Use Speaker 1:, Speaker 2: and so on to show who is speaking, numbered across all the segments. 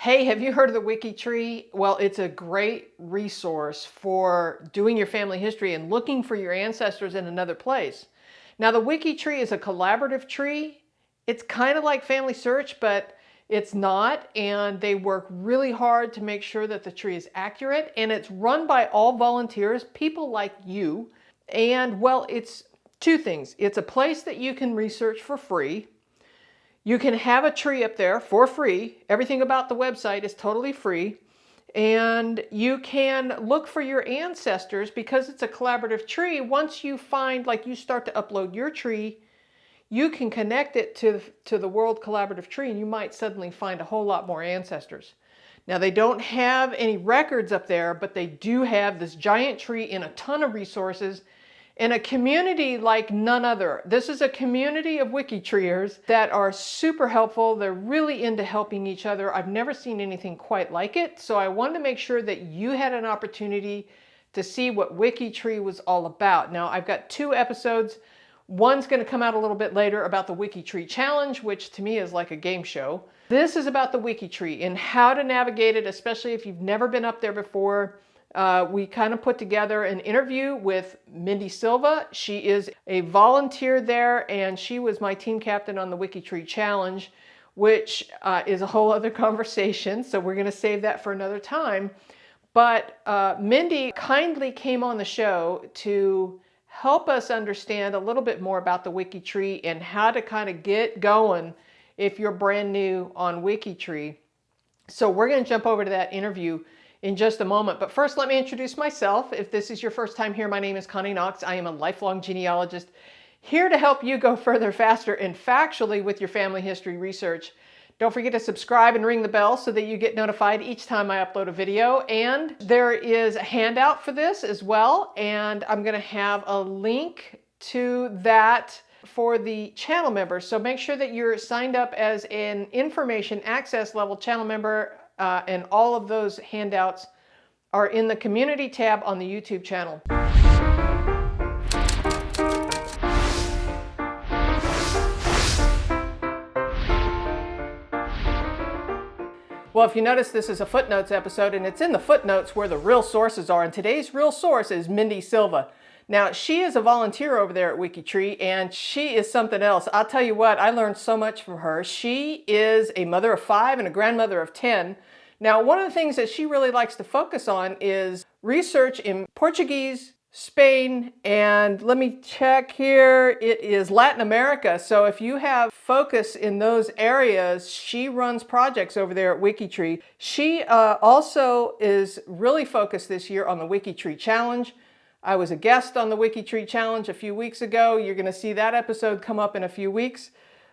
Speaker 1: Hey, have you heard of the WikiTree? Well, it's a great resource for doing your family history and looking for your ancestors in another place. Now, the WikiTree is a collaborative tree. It's kind of like Family Search, but it's not. And they work really hard to make sure that the tree is accurate. And it's run by all volunteers, people like you. And well, it's two things. It's a place that you can research for free. You can have a tree up there for free. Everything about the website is totally free. And you can look for your ancestors because it's a collaborative tree. Once you find, like you start to upload your tree, you can connect it to the World Collaborative Tree and you might suddenly find a whole lot more ancestors. Now they don't have any records up there, but they do have this giant tree and a ton of resources and a community like none other. This is a community of WikiTreeers that are super helpful. They're really into helping each other. I've never seen anything quite like it. So I wanted to make sure that you had an opportunity to see what WikiTree was all about. Now I've got 2 episodes. One's going to come out a little bit later about the WikiTree Challenge, which to me is like a game show. This is about the WikiTree and how to navigate it, especially if you've never been up there before. We kind of put together an interview with Mindy Silva. She is a volunteer there and she was my team captain on the WikiTree Challenge, which is a whole other conversation. So we're going to save that for another time. But Mindy kindly came on the show to help us understand a little bit more about the WikiTree and how to kind of get going if you're brand new on WikiTree. So we're going to jump over to that interview in just a moment. But first, let me introduce myself. If this is your first time here, my name is Connie Knox. I am a lifelong genealogist here to help you go further, faster, and factually with your family history research. Don't forget to subscribe and ring the bell so that you get notified each time I upload a video. And there is a handout for this as well. And I'm going to have a link to that for the channel members. So make sure that you're signed up as an information access level channel member. And all of those handouts are in the community tab on the YouTube channel. Well, if you notice, this is a footnotes episode, and it's in the footnotes where the real sources are. And today's real source is Mindy Silva. Now, she is a volunteer over there at WikiTree, and she is something else. I'll tell you what, I learned so much from her. She is a mother of 5 and a grandmother of 10. Now, one of the things that she really likes to focus on is research in Portuguese, Spain, and let me check here, it is Latin America. So if you have focus in those areas, she runs projects over there at WikiTree. She also is really focused this year on the WikiTree Challenge. I was a guest on the WikiTree Challenge a few weeks ago. You're going to see that episode come up in a few weeks.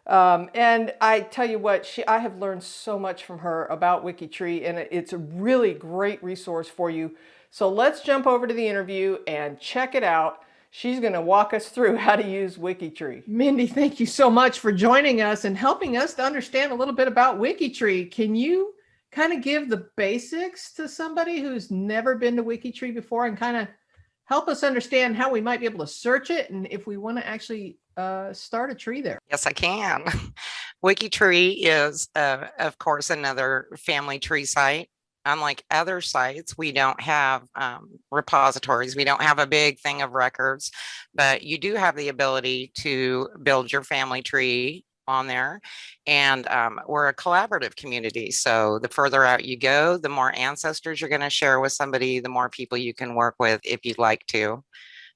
Speaker 1: And I tell you what, I have learned so much from her about WikiTree, and it's a really great resource for you. So let's jump over to the interview and check it out. She's going to walk us through how to use WikiTree. Mindy, thank you so much for joining us and helping us to understand a little bit about WikiTree. Can you kind of give the basics to somebody who's never been to WikiTree before and kind of help us understand how we might be able to search it and if we want to actually start a tree there?
Speaker 2: Yes, I can. WikiTree is, of course, another family tree site. Unlike other sites, we don't have repositories. We don't have a big thing of records, but you do have the ability to build your family tree on there. And we're a collaborative community. So the further out you go, the more ancestors you're going to share with somebody, the more people you can work with if you'd like to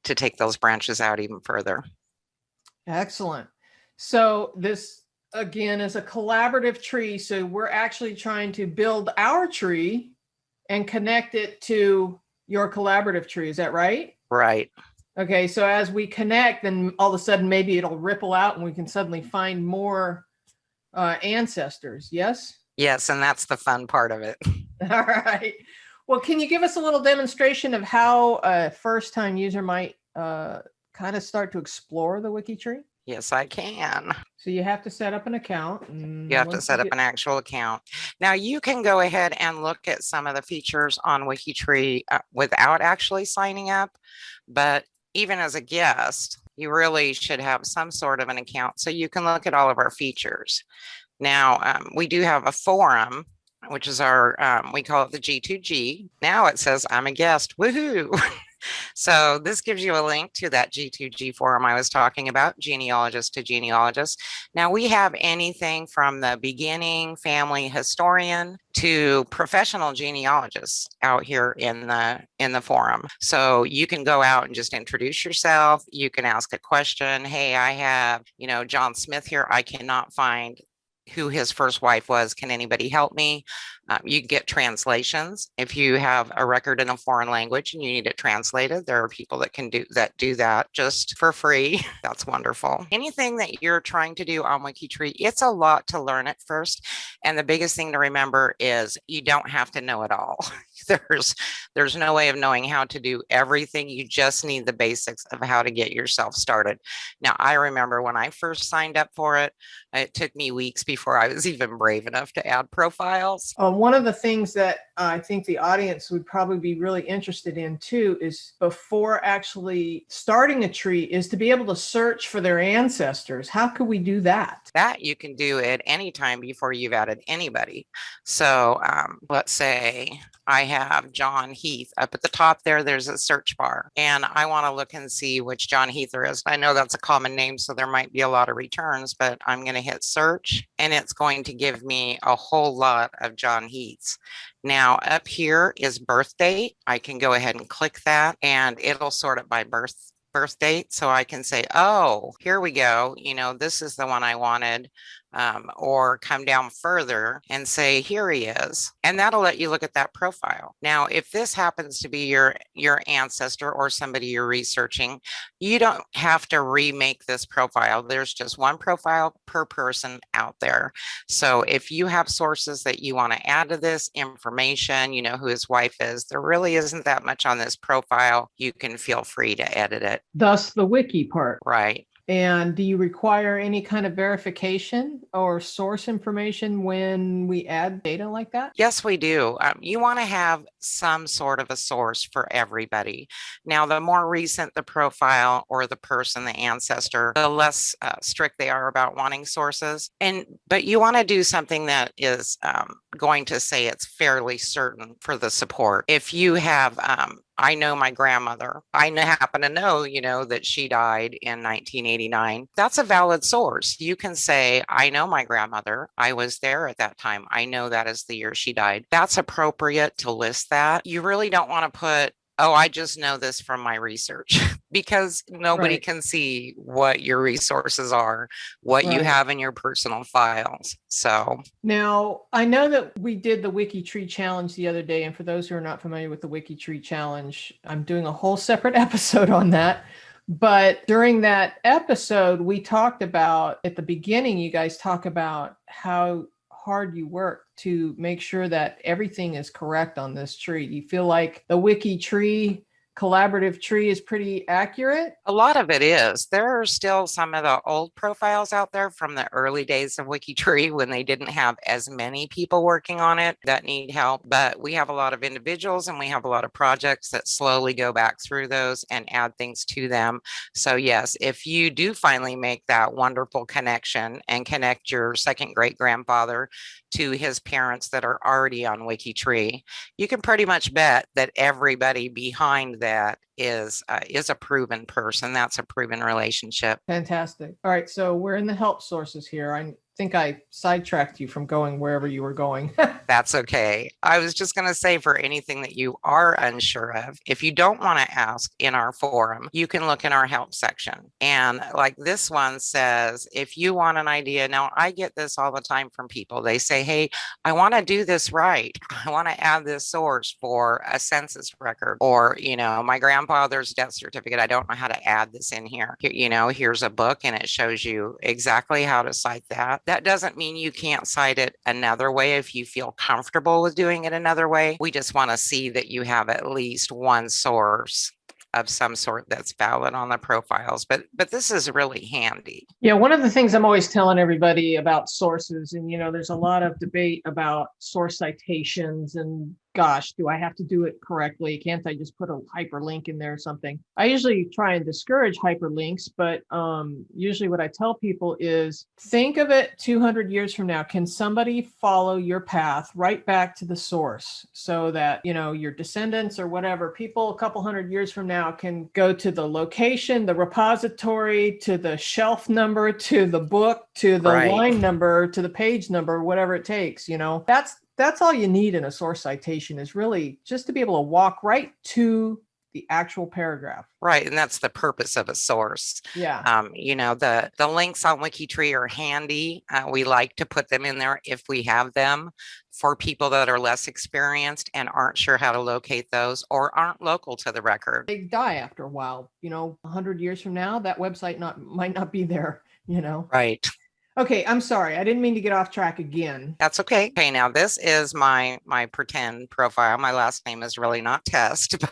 Speaker 2: take those branches out even further.
Speaker 1: Excellent. So this, again, is a collaborative tree. So we're actually trying to build our tree and connect it to your collaborative tree. Is that right?
Speaker 2: Right.
Speaker 1: Okay. So as we connect, then all of a sudden, maybe it'll ripple out and we can suddenly find more ancestors. Yes?
Speaker 2: Yes. And that's the fun part of it.
Speaker 1: All right. Well, can you give us a little demonstration of how a first-time user might kind of start to explore the WikiTree?
Speaker 2: Yes, I can.
Speaker 1: So you have to set up an account.
Speaker 2: You have to set up an actual account. Now you can go ahead and look at some of the features on WikiTree without actually signing up. But even as a guest, you really should have some sort of an account so you can look at all of our features. Now, we do have a forum which is our, we call it the G2G. Now it says I'm a guest. Woohoo! So this gives you a link to that G2G forum I was talking about, genealogist to genealogist. Now we have anything from the beginning family historian to professional genealogists out here in the forum. So you can go out and just introduce yourself. You can ask a question. Hey, I have, John Smith here. I cannot find who his first wife was. Can anybody help me? You can get translations. If you have a record in a foreign language and you need it translated, there are people that can do that just for free. That's wonderful. Anything that you're trying to do on WikiTree, it's a lot to learn at first. And the biggest thing to remember is you don't have to know it all. There's no way of knowing how to do everything. You just need the basics of how to get yourself started. Now, I remember when I first signed up for it, it took me weeks before I was even brave enough to add profiles.
Speaker 1: One of the things that I think the audience would probably be really interested in too is before actually starting a tree is to be able to search for their ancestors. How could we do that?
Speaker 2: That you can do at any time before you've added anybody. So let's say I have John Heath up at the top there. There's a search bar and I want to look and see which John Heath there is. I know that's a common name, so there might be a lot of returns, but I'm going to hit search and it's going to give me a whole lot of John Heaths. Now up here is birth date. I can go ahead and click that and it'll sort it by birth date. So I can say, oh, here we go. This is the one I wanted. Or come down further and say, here he is. And that'll let you look at that profile. Now, if this happens to be your ancestor or somebody you're researching, you don't have to remake this profile. There's just one profile per person out there. So if you have sources that you want to add to this information, who his wife is, there really isn't that much on this profile. You can feel free to edit it.
Speaker 1: Thus the wiki part.
Speaker 2: Right.
Speaker 1: And do you require any kind of verification or source information when we add data like that?
Speaker 2: Yes, we do. You want to have some sort of a source for everybody. Now, the more recent the profile or the person, the ancestor, the less strict they are about wanting sources. But you want to do something that is going to say it's fairly certain for the support. If you have I know my grandmother. I happen to know, that she died in 1989. That's a valid source. You can say, I know my grandmother. I was there at that time. I know that is the year she died. That's appropriate to list that. You really don't want to put, oh, I just know this from my research because nobody can see what your resources are, what you have in your personal files. So
Speaker 1: now I know that we did the WikiTree challenge the other day. And for those who are not familiar with the WikiTree challenge, I'm doing a whole separate episode on that. But during that episode, we talked about at the beginning, you guys talk about how hard you work to make sure that everything is correct on this tree. Do you feel like the WikiTree collaborative tree is pretty accurate?
Speaker 2: A lot of it is. There are still some of the old profiles out there from the early days of WikiTree when they didn't have as many people working on it that need help. But we have a lot of individuals and we have a lot of projects that slowly go back through those and add things to them. So yes, if you do finally make that wonderful connection and connect your second great grandfather to his parents that are already on WikiTree, you can pretty much bet that everybody behind that is a proven person. That's a proven relationship.
Speaker 1: Fantastic. All right, so we're in the help sources here. I think I sidetracked you from going wherever you were going.
Speaker 2: That's okay. I was just going to say, for anything that you are unsure of, if you don't want to ask in our forum, you can look in our help section. And like this one says, if you want an idea, now I get this all the time from people. They say, hey, I want to do this right. I want to add this source for a census record, or, my grandfather's death certificate. I don't know how to add this in here. Here's a book and it shows you exactly how to cite that. That doesn't mean you can't cite it another way if you feel comfortable with doing it another way. We just want to see that you have at least one source of some sort that's valid on the profiles, but this is really handy.
Speaker 1: Yeah, one of the things I'm always telling everybody about sources, and there's a lot of debate about source citations and gosh, do I have to do it correctly? Can't I just put a hyperlink in there or something? I usually try and discourage hyperlinks, but usually what I tell people is think of it 200 years from now. Can somebody follow your path right back to the source so that, your descendants or whatever, people a couple hundred years from now can go to the location, the repository, to the shelf number, to the book, to the
Speaker 2: Right.
Speaker 1: line number, to the page number, whatever it takes, that's all you need in a source citation, is really just to be able to walk right to the actual paragraph.
Speaker 2: Right. And that's the purpose of a source.
Speaker 1: Yeah.
Speaker 2: The links on WikiTree are handy. We like to put them in there if we have them, for people that are less experienced and aren't sure how to locate those or aren't local to the record.
Speaker 1: They die after a while. 100 years from now, that website might not be there.
Speaker 2: Right.
Speaker 1: Okay, I'm sorry. I didn't mean to get off track again.
Speaker 2: That's okay. Okay, now this is my pretend profile. My last name is really not Test,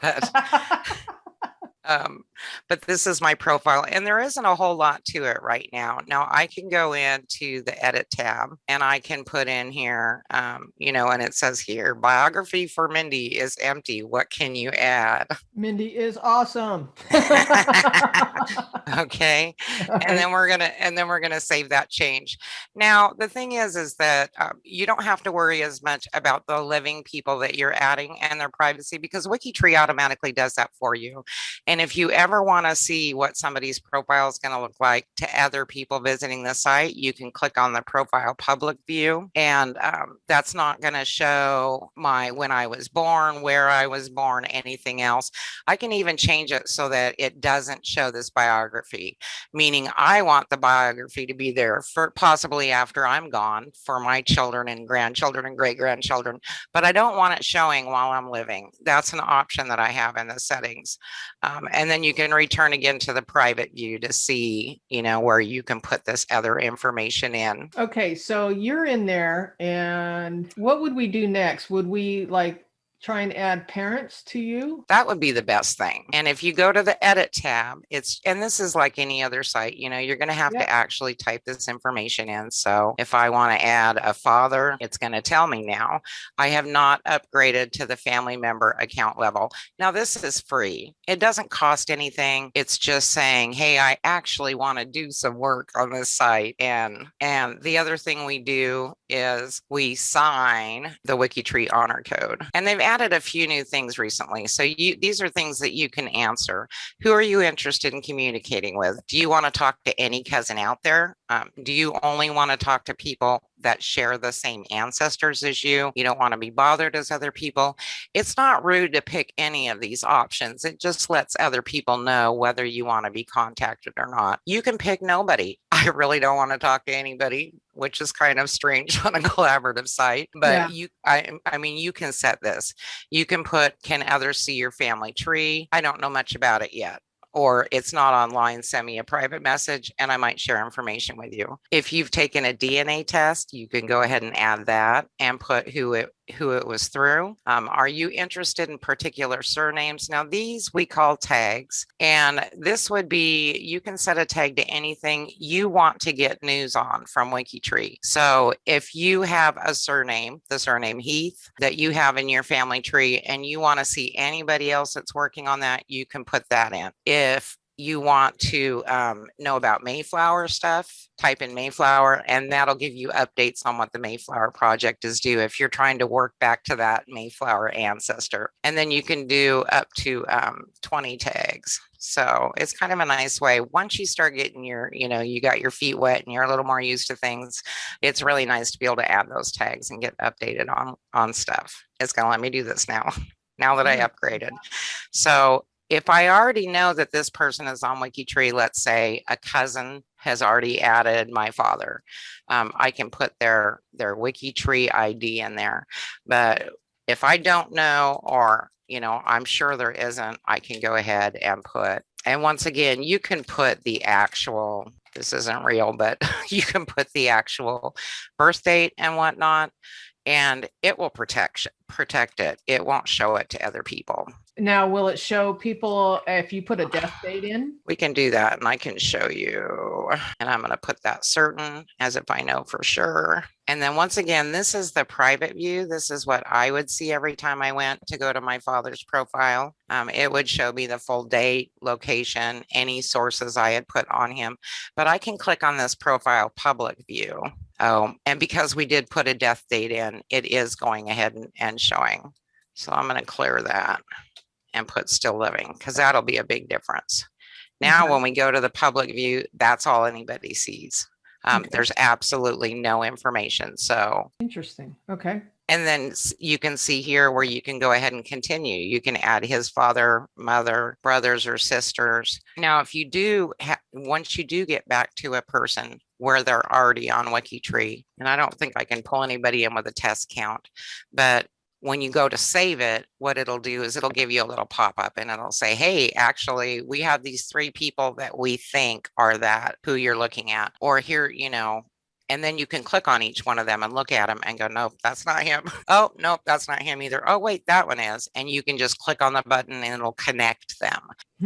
Speaker 2: but this is my profile, and there isn't a whole lot to it right now. Now I can go into the edit tab and I can put in here, and it says here, biography for Mindy is empty. What can you add?
Speaker 1: Mindy is awesome.
Speaker 2: Okay. And then we're gonna save that change. Now, the thing is that you don't have to worry as much about the living people that you're adding and their privacy, because WikiTree automatically does that for you. And if you ever want to see what somebody's profile is going to look like to other people visiting the site, you can click on the profile public view, and that's not going to show when I was born, where I was born, anything else. I can even change it so that it doesn't show this biography, meaning I want the biography to be there for possibly after I'm gone, for my children and grandchildren and great grandchildren, but I don't want it showing while I'm living. That's an option that I have in the settings. And then you can return again to the private view to see, where you can put this other information in.
Speaker 1: Okay, so you're in there, and what would we do next? Would we try and add parents to you?
Speaker 2: That would be the best thing. And if you go to the edit tab, and this is like any other site, you're going to have to actually type this information in. So if I want to add a father, it's going to tell me now. I have not upgraded to the family member account level. Now, this is free. It doesn't cost anything. It's just saying, hey, I actually want to do some work on this site. And the other thing we do is we sign the WikiTree honor code. And they've added a few new things recently. So these are things that you can answer. Who are you interested in communicating with? Do you want to talk to any cousin out there? Do you only want to talk to people that share the same ancestors as you? You don't want to be bothered as other people. It's not rude to pick any of these options. It just lets other people know whether you want to be contacted or not. You can pick nobody. I really don't want to talk to anybody, which is kind of strange on a collaborative site, but you can set this. You can put, can others see your family tree? I don't know much about it yet. Or it's not online, send me a private message and I might share information with you. If you've taken a DNA test, you can go ahead and add that and put who it was through. Are you interested in particular surnames? Now, these we call tags, and this would be, you can set a tag to anything you want to get news on from WikiTree. So if you have a surname, the surname Heath, that you have in your family tree, and you want to see anybody else that's working on that, you can put that in. If you want to know about Mayflower stuff, type in Mayflower, and that'll give you updates on what the Mayflower project is due if you're trying to work back to that Mayflower ancestor. And then you can do up to 20 tags. So it's kind of a nice way. Once you start getting you got your feet wet and you're a little more used to things, it's really nice to be able to add those tags and get updated on stuff. It's going to let me do this now that I upgraded. So if I already know that this person is on WikiTree, let's say a cousin has already added my father, I can put their WikiTree ID in there. But if I don't know, or I'm sure there isn't, I can go ahead and put. And once again, you can put the actual, this isn't real, but you can put the actual birth date and whatnot, and it will protect it. It won't show it to other people.
Speaker 1: Now, will it show people if you put a death date in?
Speaker 2: We can do that, and I can show you. And I'm going to put that certain as if I know for sure. And then once again, this is the private view. This is what I would see every time I went to go to my father's profile. It would show me the full date, location, any sources I had put on him. But I can click on this profile public view. Oh, and because we did put a death date in, it is going ahead and showing. So I'm going to clear that and put still living, because that'll be a big difference. Now, when we go to the public view, that's all anybody sees. There's absolutely no information. So
Speaker 1: interesting. Okay.
Speaker 2: And then you can see here where you can go ahead and continue. You can add his father, mother, brothers, or sisters. Now, if you do, once you do get back to a person where they're already on WikiTree, and I don't think I can pull anybody in with a test count, but when you go to save it, what it'll do is it'll give you a little pop-up and it'll say, hey, actually, we have these 3 people that we think are that who you're looking at, or here, and then you can click on each one of them and look at them and go, nope, that's not him. Oh, nope, that's not him either. Oh, wait, that one is. And you can just click on the button and it'll connect them.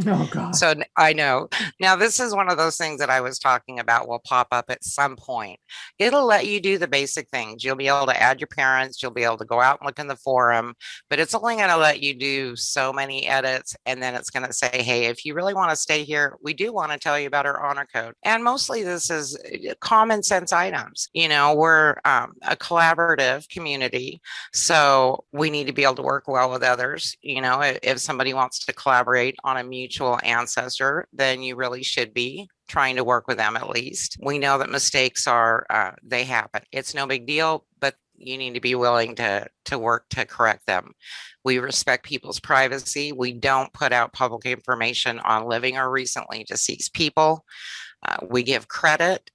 Speaker 1: Oh, God.
Speaker 2: So I know. Now, this is one of those things that I was talking about will pop up at some point. It'll let you do the basic things. You'll be able to add your parents. You'll be able to go out and look in the forum, but it's only going to let you do so many edits. And then it's going to say, hey, if you really want to stay here, we do want to tell you about our honor code. And mostly this is common sense items. We're a collaborative community. So we need to be able to work well with others. If somebody wants to collaborate on a mutual ancestor, then you really should be trying to work with them at least. We know that mistakes they happen. It's no big deal, but you need to be willing to work to correct them. We respect people's privacy. We don't put out public information on living or recently deceased people. We give credit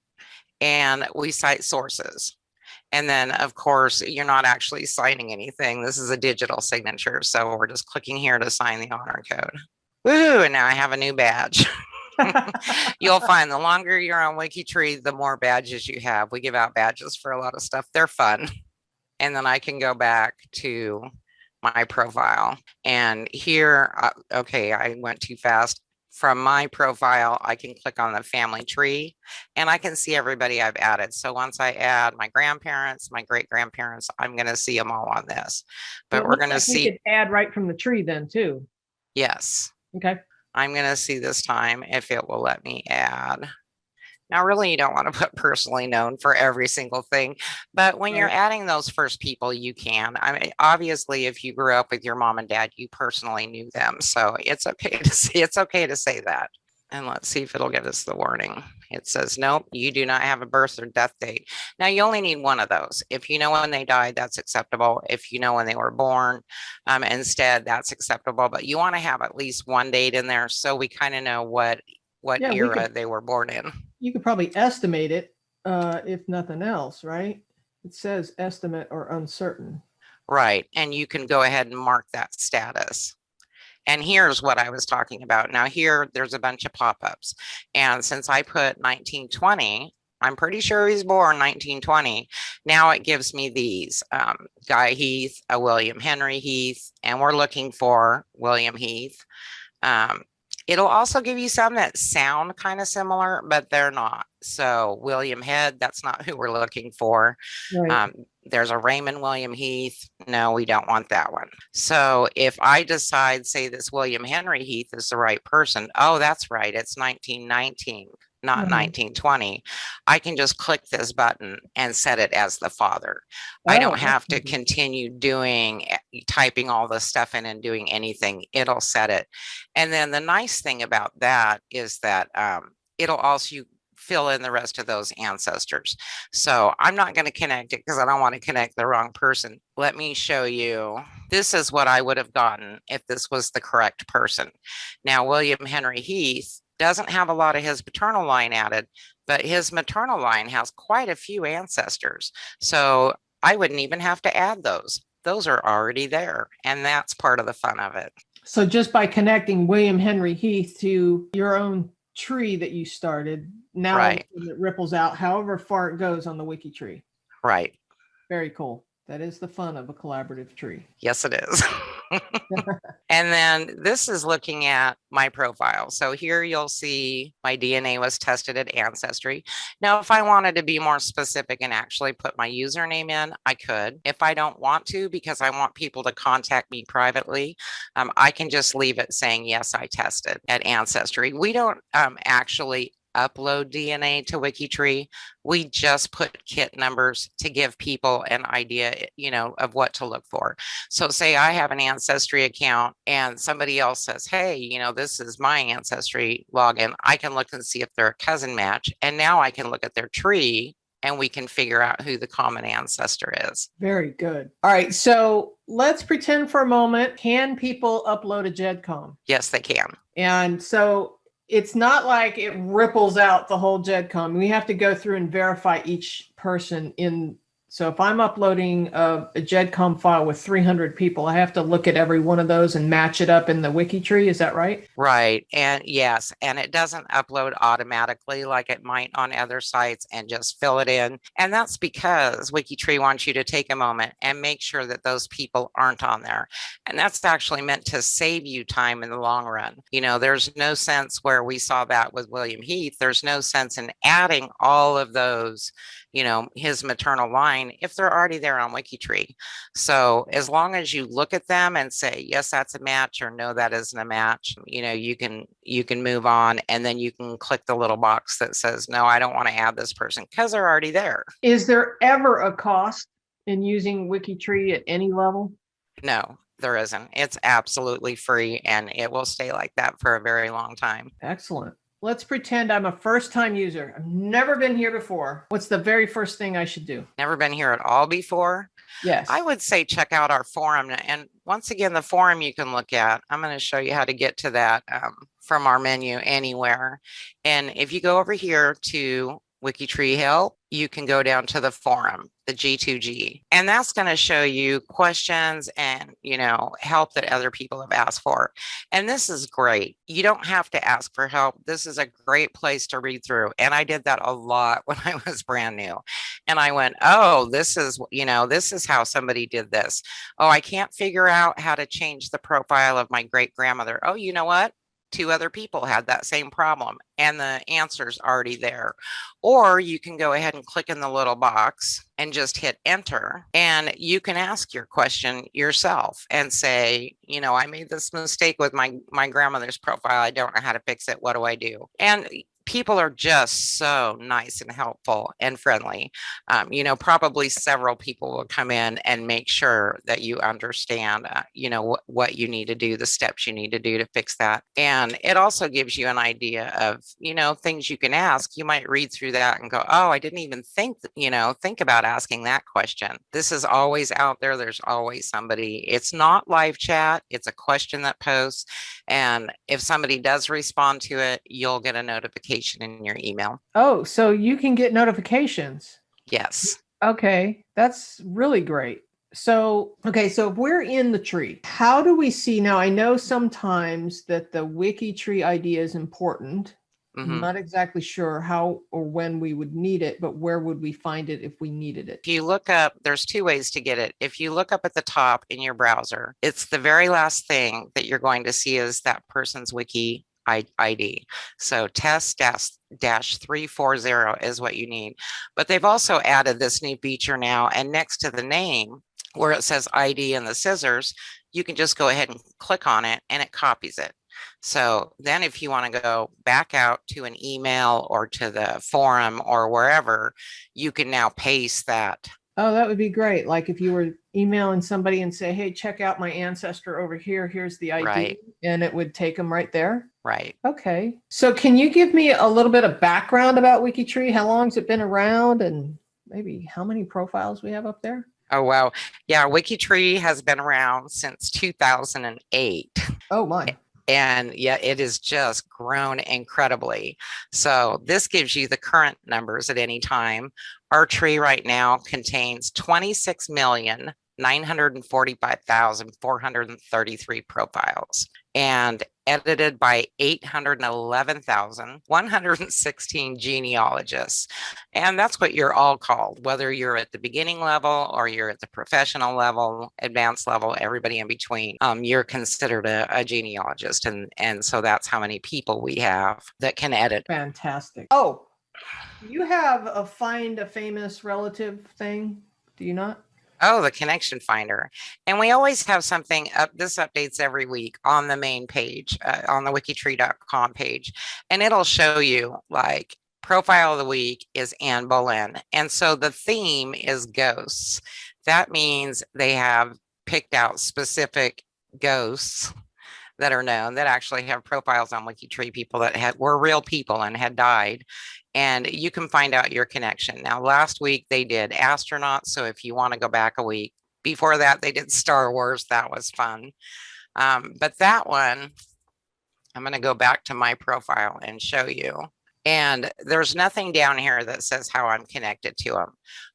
Speaker 2: and we cite sources. And then, of course, you're not actually signing anything. This is a digital signature. So we're just clicking here to sign the honor code. Woohoo, and now I have a new badge. You'll find the longer you're on WikiTree, the more badges you have. We give out badges for a lot of stuff. They're fun. And then I can go back to my profile. And here, okay, I went too fast. From my profile, I can click on the family tree and I can see everybody I've added. So once I add my grandparents, my great grandparents, I'm going to see them all on this. But we're going to see.
Speaker 1: We could add right from the tree then too.
Speaker 2: Yes.
Speaker 1: Okay.
Speaker 2: I'm going to see this time if it will let me add. Now, really, you don't want to put personally known for every single thing, but when you're adding those first people, you can. I mean, obviously, if you grew up with your mom and dad, you personally knew them, so it's okay to say that. And let's see if it'll give us the warning. It says, nope, you do not have a birth or death date. Now, you only need one of those. If you know when they died, that's acceptable. If you know when they were born instead, that's acceptable. But you want to have at least one date in there so we kind of know what era they were born in.
Speaker 1: You could probably estimate it, if nothing else, right? It says estimate or uncertain.
Speaker 2: Right. And you can go ahead and mark that status. And here's what I was talking about. Now here, there's a bunch of pop-ups. And since I put 1920, I'm pretty sure he's born 1920. Now it gives me these, Guy Heath, a William Henry Heath, and we're looking for William Heath. It'll also give you some that sound kind of similar, but they're not. So William Head, that's not who we're looking for. Right. There's a Raymond William Heath. No, we don't want that one. So if I decide, say this William Henry Heath is the right person. Oh, that's right. It's 1919, not 1920. I can just click this button and set it as the father. I don't have to continue typing all this stuff in and doing anything. It'll set it. And then the nice thing about that is that it'll also fill in the rest of those ancestors. So I'm not going to connect it because I don't want to connect the wrong person. Let me show you. This is what I would have gotten if this was the correct person. Now, William Henry Heath doesn't have a lot of his paternal line added, but his maternal line has quite a few ancestors. So I wouldn't even have to add those. Those are already there. And that's part of the fun of it.
Speaker 1: So just by connecting William Henry Heath to your own tree that you started, now it ripples out however far it goes on the WikiTree.
Speaker 2: Right.
Speaker 1: Very cool. That is the fun of a collaborative tree.
Speaker 2: Yes, it is. And then this is looking at my profile. So here you'll see my DNA was tested at Ancestry. Now, if I wanted to be more specific and actually put my username in, I could. If I don't want to, because I want people to contact me privately, I can just leave it saying, yes, I tested at Ancestry. We don't actually upload DNA to WikiTree. We just put kit numbers to give people an idea, of what to look for. So say I have an Ancestry account and somebody else says, hey, this is my Ancestry login. I can look and see if they're a cousin match. And now I can look at their tree and we can figure out who the common ancestor is.
Speaker 1: Very good. All right. So let's pretend for a moment, can people upload a Gedcom?
Speaker 2: Yes, they can.
Speaker 1: And so it's not like it ripples out the whole Gedcom. We have to go through and verify each person in. So if I'm uploading a Gedcom file with 300 people, I have to look at every one of those and match it up in the WikiTree. Is that right?
Speaker 2: Right. And yes, and it doesn't upload automatically like it might on other sites and just fill it in. And that's because WikiTree wants you to take a moment and make sure that those people aren't on there. And that's actually meant to save you time in the long run. There's no sense where we saw that with William Heath. There's no sense in adding all of those, his maternal line if they're already there on WikiTree. So as long as you look at them and say, yes, that's a match, or no, that isn't a match, you can move on, and then you can click the little box that says, no, I don't want to add this person because they're already there.
Speaker 1: Is there ever a cost in using WikiTree at any level?
Speaker 2: No, there isn't. It's absolutely free and it will stay like that for a very long time.
Speaker 1: Excellent. Let's pretend I'm a first-time user. I've never been here before. What's the very first thing I should do?
Speaker 2: Never been here at all before?
Speaker 1: Yes.
Speaker 2: I would say check out our forum. And once again, the forum you can look at. I'm going to show you how to get to that from our menu anywhere. And if you go over here to WikiTree Help, you can go down to the forum, the G2G, and that's going to show you questions and, help that other people have asked for. And this is great. You don't have to ask for help. This is a great place to read through. And I did that a lot when I was brand new. And I went, oh, this is how somebody did this. Oh, I can't figure out how to change the profile of my great grandmother. Oh, you know what? 2 other people had that same problem and the answer's already there. Or you can go ahead and click in the little box and just hit enter, and you can ask your question yourself and say, I made this mistake with my grandmother's profile. I don't know how to fix it. What do I do? And people are just so nice and helpful and friendly. Probably several people will come in and make sure that you understand, what you need to do, the steps you need to do to fix that. And it also gives you an idea of, things you can ask. You might read through that and go, oh, I didn't even think about asking that question. This is always out there. There's always somebody. It's not live chat. It's a question that posts. And if somebody does respond to it, you'll get a notification in your email.
Speaker 1: Oh, so you can get notifications.
Speaker 2: Yes.
Speaker 1: Okay, that's really great. So if we're in the tree, how do we see? Now, I know sometimes that the WikiTree ID is important. I'm not exactly sure how or when we would need it, but where would we find it if we needed it?
Speaker 2: If you look up, there's 2 ways to get it. If you look up at the top in your browser, it's the very last thing that you're going to see is that person's wiki ID. So test-340 is what you need. But they've also added this new feature now, and next to the name where it says ID and the scissors, you can just go ahead and click on it and it copies it. So then if you want to go back out to an email or to the forum or wherever, you can now paste that.
Speaker 1: Oh, that would be great. Like if you were emailing somebody and say, hey, check out my ancestor over here. Here's the ID.
Speaker 2: Right.
Speaker 1: And it would take them right there.
Speaker 2: Right.
Speaker 1: Okay. So can you give me a little bit of background about WikiTree? How long has it been around and maybe how many profiles we have up there?
Speaker 2: Oh, wow. Yeah. WikiTree has been around since 2008.
Speaker 1: Oh, my.
Speaker 2: And yeah, it has just grown incredibly. So this gives you the current numbers at any time. Our tree right now contains 26,945,433 profiles. And edited by 811,116 genealogists. And that's what you're all called, whether you're at the beginning level or you're at the professional level, advanced level, everybody in between. You're considered a genealogist. And so that's how many people we have that can edit.
Speaker 1: Fantastic. Oh, you have a find a famous relative thing, do you not?
Speaker 2: Oh, the connection finder. And we always have something up. This updates every week on the main page, on the wikitree.com page. And it'll show you like profile of the week is Anne Boleyn. And so the theme is ghosts. That means they have picked out specific ghosts that are known that actually have profiles on WikiTree, people that were real people and had died. And you can find out your connection. Now, last week they did astronauts. So if you want to go back a week before that, they did Star Wars. That was fun. But that one, I'm going to go back to my profile and show you. And there's nothing down here that says how I'm connected to them.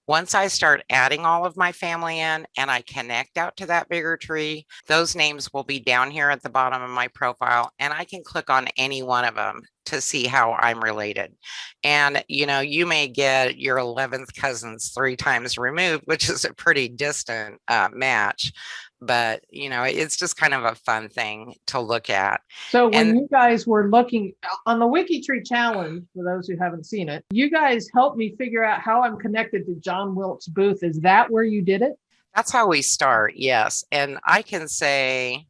Speaker 2: Once I start adding all of my family in and I connect out to that bigger tree, those names will be down here at the bottom of my profile, and I can click on any one of them to see how I'm related. And, you know, you may get your 11th cousins 3 times removed, which is a pretty distant match. But, you know, it's just kind of a fun thing to look at.
Speaker 1: So when you guys were looking on the WikiTree challenge, for those who haven't seen it, you guys helped me figure out how I'm connected to John Wilkes Booth. Is that where you did it?
Speaker 2: That's how we start, yes. And I can say,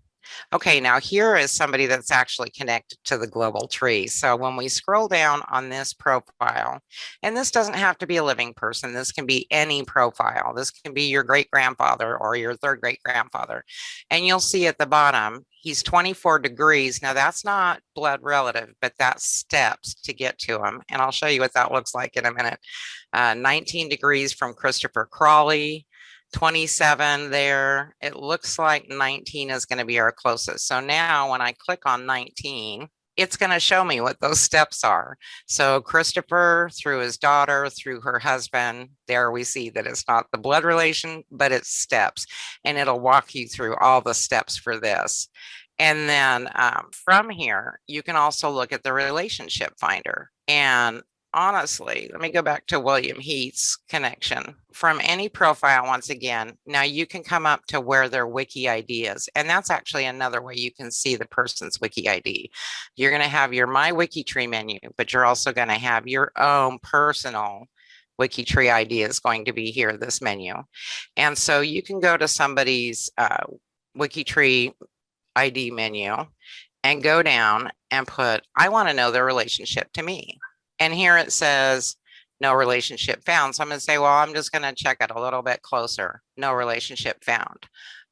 Speaker 2: okay, now here is somebody that's actually connected to the global tree. So when we scroll down on this profile, and this doesn't have to be a living person, this can be any profile. This can be your great grandfather or your 3rd great grandfather. And you'll see at the bottom, he's 24 degrees. Now that's not blood relative, but that's steps to get to him. And I'll show you what that looks like in a minute. 19 degrees from Christopher Crawley. 27 there. It looks like 19 is going to be our closest. So now when I click on 19, it's going to show me what those steps are. So Christopher, through his daughter, through her husband, there we see that it's not the blood relation, but it's steps. And it'll walk you through all the steps for this. And then from here, you can also look at the relationship finder. And honestly, let me go back to William Heath's connection. From any profile, once again, now you can come up to where their wiki ID is. And that's actually another way you can see the person's wiki ID. You're going to have your My WikiTree menu, but you're also going to have your own personal WikiTree ID is going to be here, this menu. And so you can go to somebody's WikiTree ID menu and go down and put, I want to know their relationship to me. And here it says, no relationship found. So I'm going to say, well, I'm just going to check it a little bit closer. No relationship found,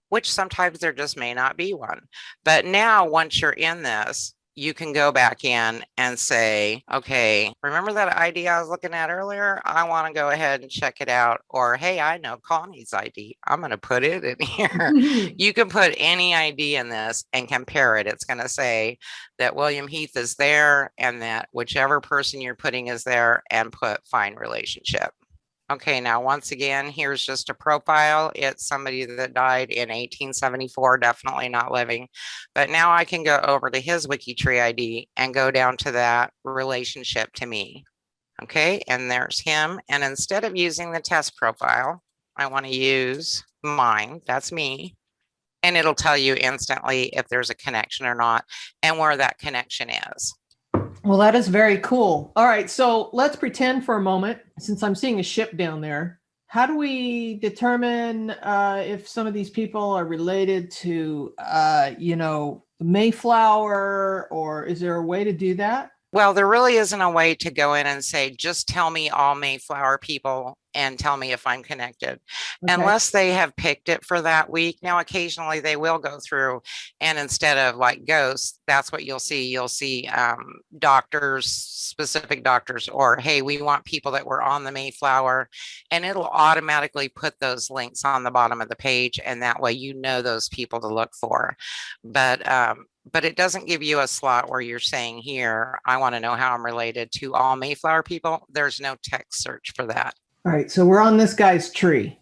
Speaker 2: which sometimes there just may not be one. But now once you're in this, you can go back in and say, okay, remember that ID I was looking at earlier? I want to go ahead and check it out. Or, hey, I know Connie's ID. I'm going to put it in here. You can put any ID in this and compare it. It's going to say that William Heath is there and that whichever person you're putting is there, and put find relationship. Okay, now once again, here's just a profile. It's somebody that died in 1874, definitely not living. But now I can go over to his WikiTree ID and go down to that relationship to me. Okay, and there's him. And instead of using the test profile, I want to use mine. That's me. And it'll tell you instantly if there's a connection or not and where that connection is.
Speaker 1: Well, that is very cool. All right, so let's pretend for a moment, since I'm seeing a ship down there, how do we determine if some of these people are related to, you know, the Mayflower, or is there a way to do that?
Speaker 2: Well, there really isn't a way to go in and say, just tell me all Mayflower people and tell me if I'm connected, unless they have picked it for that week. Now, occasionally they will go through and instead of like ghosts, that's what you'll see. You'll see doctors, specific doctors, or, hey, we want people that were on the Mayflower, and it'll automatically put those links on the bottom of the page. And that way, you know, those people to look for. But it doesn't give you a slot where you're saying here, I want to know how I'm related to all Mayflower people. There's no text search for that.
Speaker 1: All right, so we're on this guy's tree.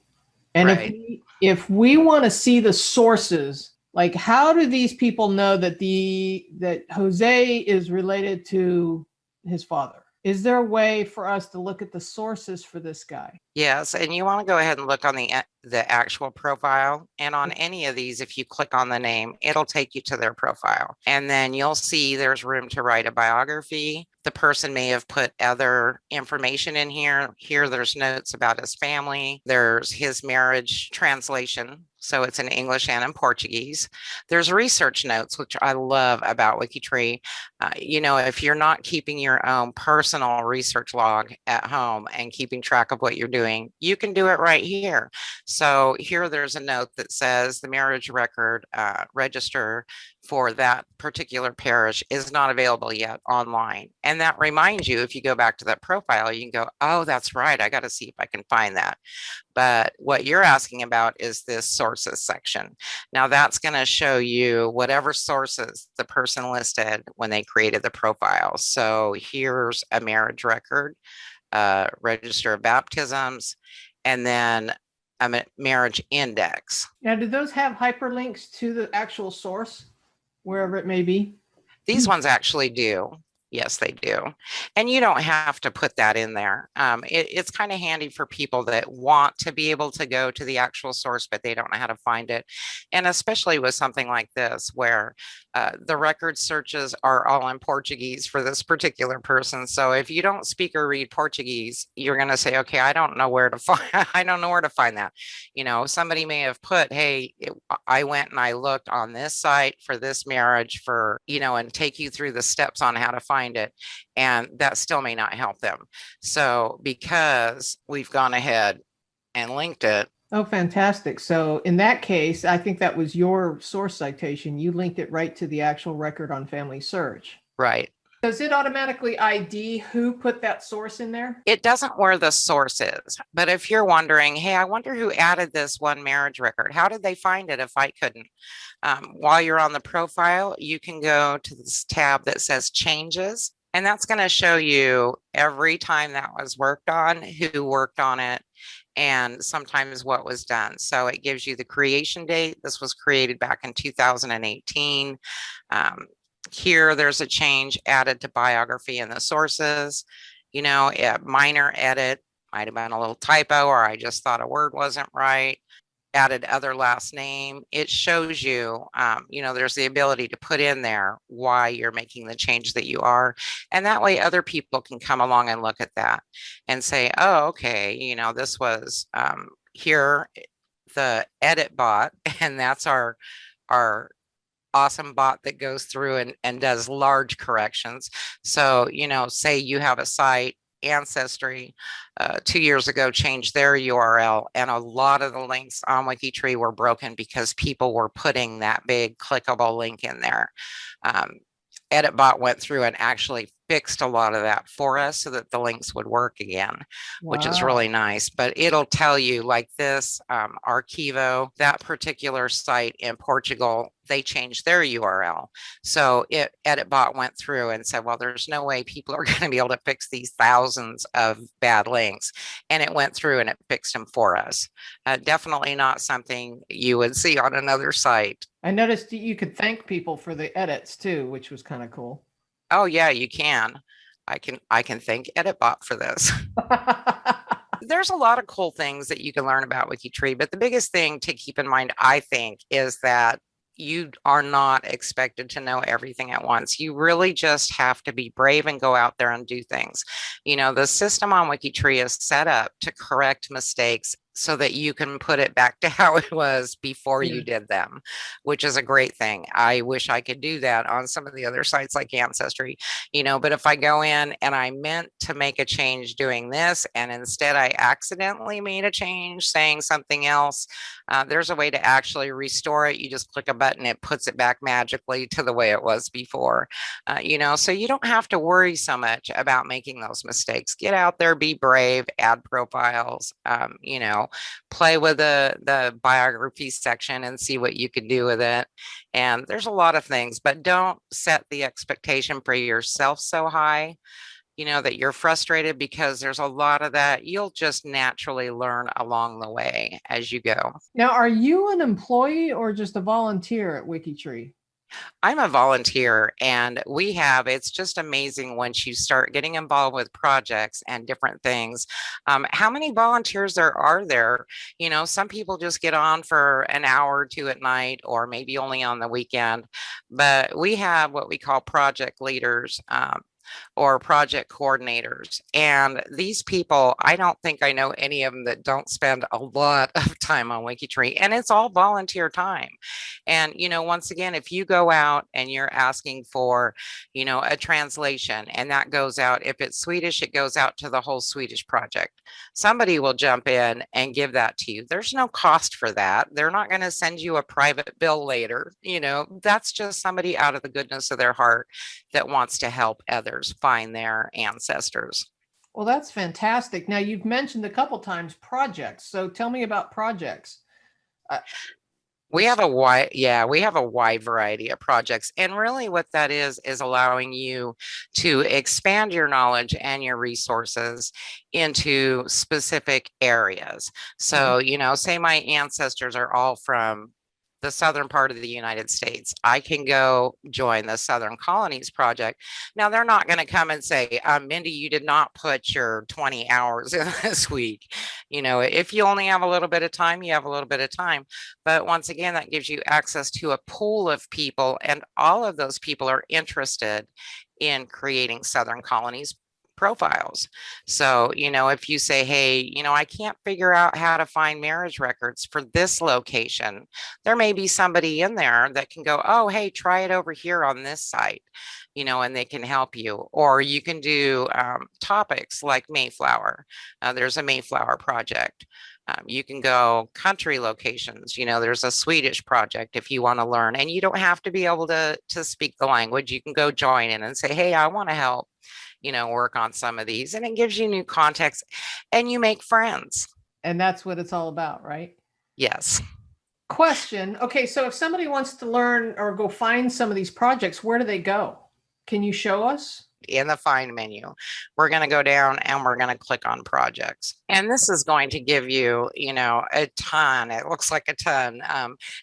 Speaker 1: And if we want to see the sources Like, how do these people know that that Jose is related to his father? Is there a way for us to look at the sources for this guy?
Speaker 2: Yes, and you want to go ahead and look on the actual profile. And on any of these, if you click on the name, it'll take you to their profile. And then you'll see there's room to write a biography. The person may have put other information in here. Here, there's notes about his family. There's his marriage translation. So it's in English and in Portuguese. There's research notes, which I love about WikiTree. If you're not keeping your own personal research log at home and keeping track of what you're doing, you can do it right here. So here there's a note that says the marriage record register for that particular parish is not available yet online. And that reminds you, if you go back to that profile, you can go, oh, that's right. I got to see if I can find that. But what you're asking about is this sources section. Now that's going to show you whatever sources the person listed when they created the profile. So here's a marriage record, register of baptisms, and then a marriage index.
Speaker 1: Now, do those have hyperlinks to the actual source, wherever it may be?
Speaker 2: These ones actually do. Yes, they do. And you don't have to put that in there. It's kind of handy for people that want to be able to go to the actual source, but they don't know how to find it. And especially with something like this, where the record searches are all in Portuguese for this particular person. So if you don't speak or read Portuguese, you're going to say, okay, I don't know where to find, I don't know where to find that. Somebody may have put, hey, I went and I looked on this site for this marriage for, and take you through the steps on how to find it, and that still may not help them. So because we've gone ahead and linked it.
Speaker 1: Oh, fantastic. So in that case, I think that was your source citation. You linked it right to the actual record on Family Search.
Speaker 2: Right.
Speaker 1: Does it automatically ID who put that source in there?
Speaker 2: It doesn't where the source is, but if you're wondering, hey, I wonder who added this one marriage record. How did they find it if I couldn't? While you're on the profile, you can go to this tab that says changes, and that's going to show you every time that was worked on, who worked on it, and sometimes what was done. So it gives you the creation date. This was created back in 2018. Here, there's a change added to biography in the sources. A minor edit, might have been a little typo, or I just thought a word wasn't right. Added other last name. It shows you, there's the ability to put in there why you're making the change that you are. And that way other people can come along and look at that and say, oh, okay, this was here, the edit bot, and that's our awesome bot that goes through and does large corrections. So, say you have a site, Ancestor, 2 years ago changed their URL, and a lot of the links on WikiTree were broken because people were putting that big clickable link in there. EditBot went through and actually fixed a lot of that for us so that the links would work again, which is really nice. But it'll tell you, like this Arquivo, that particular site in Portugal, they changed their URL. So EditBot went through and said, well, there's no way people are going to be able to fix these thousands of bad links. And it went through and it fixed them for us. Definitely not something you would see on another site.
Speaker 1: I noticed you could thank people for the edits too, which was kind of cool.
Speaker 2: Oh yeah, you can. I can thank EditBot for this. There's a lot of cool things that you can learn about WikiTree, but the biggest thing to keep in mind, I think, is that you are not expected to know everything at once. You really just have to be brave and go out there and do things. The system on WikiTree is set up to correct mistakes so that you can put it back to how it was before you did them, which is a great thing. I wish I could do that on some of the other sites like Ancestor, but if I go in and I meant to make a change doing this, and instead I accidentally made a change saying something else, there's a way to actually restore it. You just click a button, it puts it back magically to the way it was before, so you don't have to worry so much about making those mistakes. Get out there, be brave, add profiles, play with the biography section and see what you could do with it. And there's a lot of things, but don't set the expectation for yourself so high that you're frustrated, because there's a lot of that. You'll just naturally learn along the way as you go.
Speaker 1: Now, are you an employee or just a volunteer at WikiTree?
Speaker 2: I'm a volunteer, and it's just amazing once you start getting involved with projects and different things. How many volunteers there are there? Some people just get on for an hour or two at night, or maybe only on the weekend. But we have what we call project leaders. Or project coordinators. And these people, I don't think I know any of them that don't spend a lot of time on WikiTree, and it's all volunteer time. And, once again, if you go out and you're asking for, a translation, and that goes out, if it's Swedish, it goes out to the whole Swedish project. Somebody will jump in and give that to you. There's no cost for that. They're not going to send you a private bill later. That's just somebody out of the goodness of their heart that wants to help others find their ancestors.
Speaker 1: Well, that's fantastic. Now, you've mentioned a couple times projects. So tell me about projects.
Speaker 2: We have a wide variety of projects. And really what that is allowing you to expand your knowledge and your resources into specific areas. So, say my ancestors are all from the southern part of the United States. I can go join the Southern Colonies Project. Now, they're not going to come and say, Mindy, you did not put your 20 hours in this week. If you only have a little bit of time, you have a little bit of time. But once again, that gives you access to a pool of people, and all of those people are interested in creating Southern Colonies profiles. So, if you say, hey, I can't figure out how to find marriage records for this location, there may be somebody in there that can go, oh, hey, try it over here on this site, and they can help you. Or you can do topics like Mayflower. There's a Mayflower project. You can go country locations. There's a Swedish project if you want to learn, and you don't have to be able to speak the language. You can go join in and say, hey, I want to help, work on some of these, and it gives you new context and you make friends.
Speaker 1: And that's what it's all about, right?
Speaker 2: Yes.
Speaker 1: Question. Okay, so if somebody wants to learn or go find some of these projects, where do they go? Can you show us?
Speaker 2: In the find menu, we're going to go down and we're going to click on projects. And this is going to give you, a ton. It looks like a ton.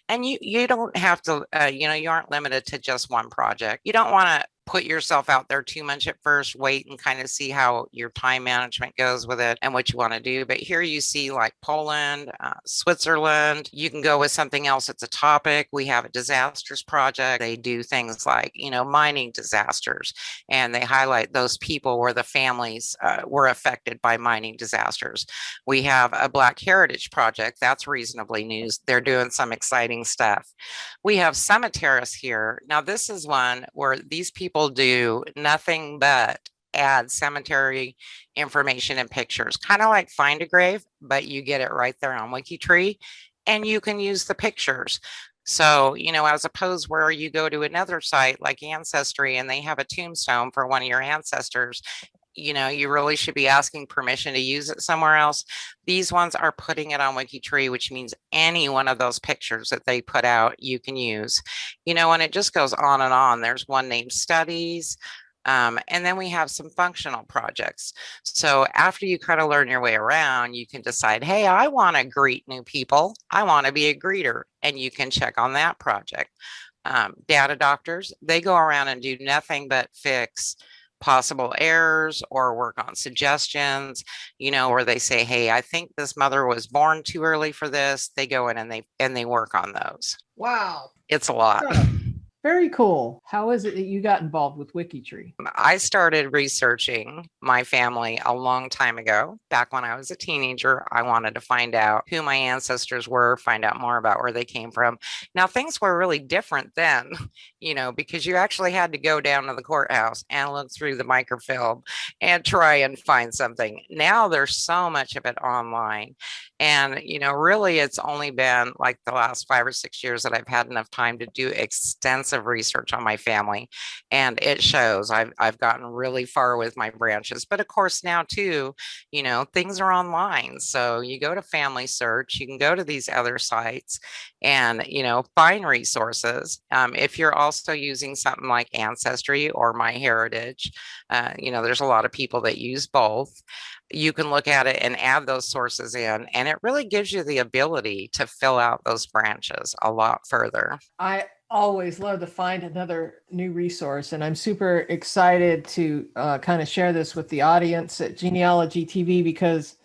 Speaker 2: And you don't have to, you aren't limited to just one project. You don't want to put yourself out there too much at first. Wait and kind of see how your time management goes with it and what you want to do. But here you see like Poland, Switzerland. You can go with something else. It's a topic. We have a disasters project. They do things like, mining disasters, and they highlight those people where the families were affected by mining disasters. We have a Black Heritage project. That's reasonably new. They're doing some exciting stuff. We have cemeteries here. Now, this is one where these people do nothing but add cemetery information and pictures, kind of like Find a Grave, but you get it right there on WikiTree, and you can use the pictures. So, as opposed where you go to another site like Ancestry and they have a tombstone for one of your ancestors, you really should be asking permission to use it somewhere else. These ones are putting it on WikiTree, which means any one of those pictures that they put out, you can use, and it just goes on and on. There's one named Studies. And then we have some functional projects. So after you kind of learn your way around, you can decide, hey, I want to greet new people. I want to be a greeter. And you can check on that project. Data doctors, they go around and do nothing but fix possible errors or work on suggestions, where they say, hey, I think this mother was born too early for this. They go in and they work on those.
Speaker 1: Wow.
Speaker 2: It's a lot.
Speaker 1: Very cool. How is it that you got involved with WikiTree?
Speaker 2: I started researching my family a long time ago. Back when I was a teenager, I wanted to find out who my ancestors were, find out more about where they came from. Now, things were really different then, because you actually had to go down to the courthouse and look through the microfilm and try and find something. Now there's so much of it online. And, really it's only been like the last 5 or 6 years that I've had enough time to do extensive research on my family. And it shows I've gotten really far with my branches. But of course, now too, things are online. So you go to Family Search, you can go to these other sites and, find resources. If you're also using something like Ancestry or MyHeritage, there's a lot of people that use both. You can look at it and add those sources in, and it really gives you the ability to fill out those branches a lot further.
Speaker 1: I always love to find another new resource, and I'm super excited to kind of share this with the audience at Genealogy TV, because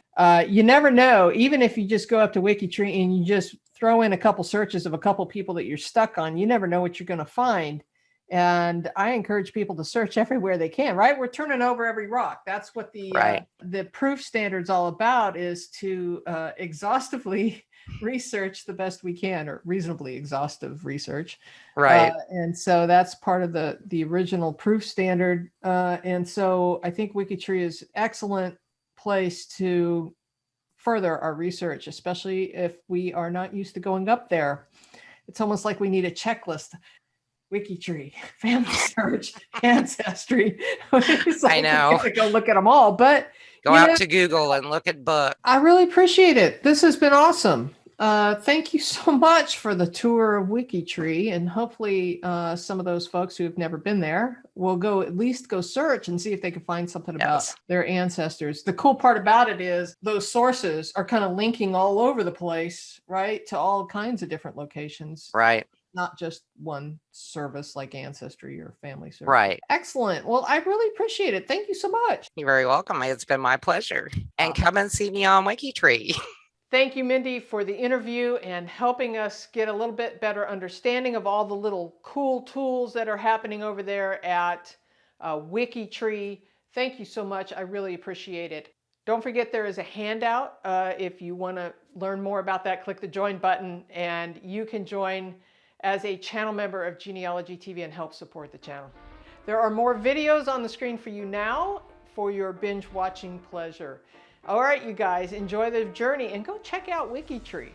Speaker 1: you never know, even if you just go up to WikiTree and you just throw in a couple searches of a couple people that you're stuck on, you never know what you're going to find. And I encourage people to search everywhere they can, right? We're turning over every rock. That's what the proof standard's all about, is to exhaustively research the best we can, or reasonably exhaustive research.
Speaker 2: Right.
Speaker 1: And so that's part of the original proof standard. And so I think WikiTree is an excellent place to further our research, especially if we are not used to going up there. It's almost like we need a checklist. WikiTree, Family Search, Ancestry.
Speaker 2: I know.
Speaker 1: Go look at them all, but
Speaker 2: go out to Google and look at books.
Speaker 1: I really appreciate it. This has been awesome. Thank you so much for the tour of WikiTree, and hopefully some of those folks who have never been there will at least go search and see if they can find something about their ancestors. The cool part about it is those sources are kind of linking all over the place, right? To all kinds of different locations.
Speaker 2: Right.
Speaker 1: Not just one service like Ancestry or Family Search.
Speaker 2: Right.
Speaker 1: Excellent. Well, I really appreciate it. Thank you so much.
Speaker 2: You're very welcome. It's been my pleasure. And come and see me on WikiTree.
Speaker 1: Thank you, Mindy, for the interview and helping us get a little bit better understanding of all the little cool tools that are happening over there at WikiTree. Thank you so much. I really appreciate it. Don't forget, there is a handout. If you want to learn more about that, click the join button and you can join as a channel member of Genealogy TV and help support the channel. There are more videos on the screen for you now for your binge watching pleasure. All right, you guys, enjoy the journey and go check out WikiTree.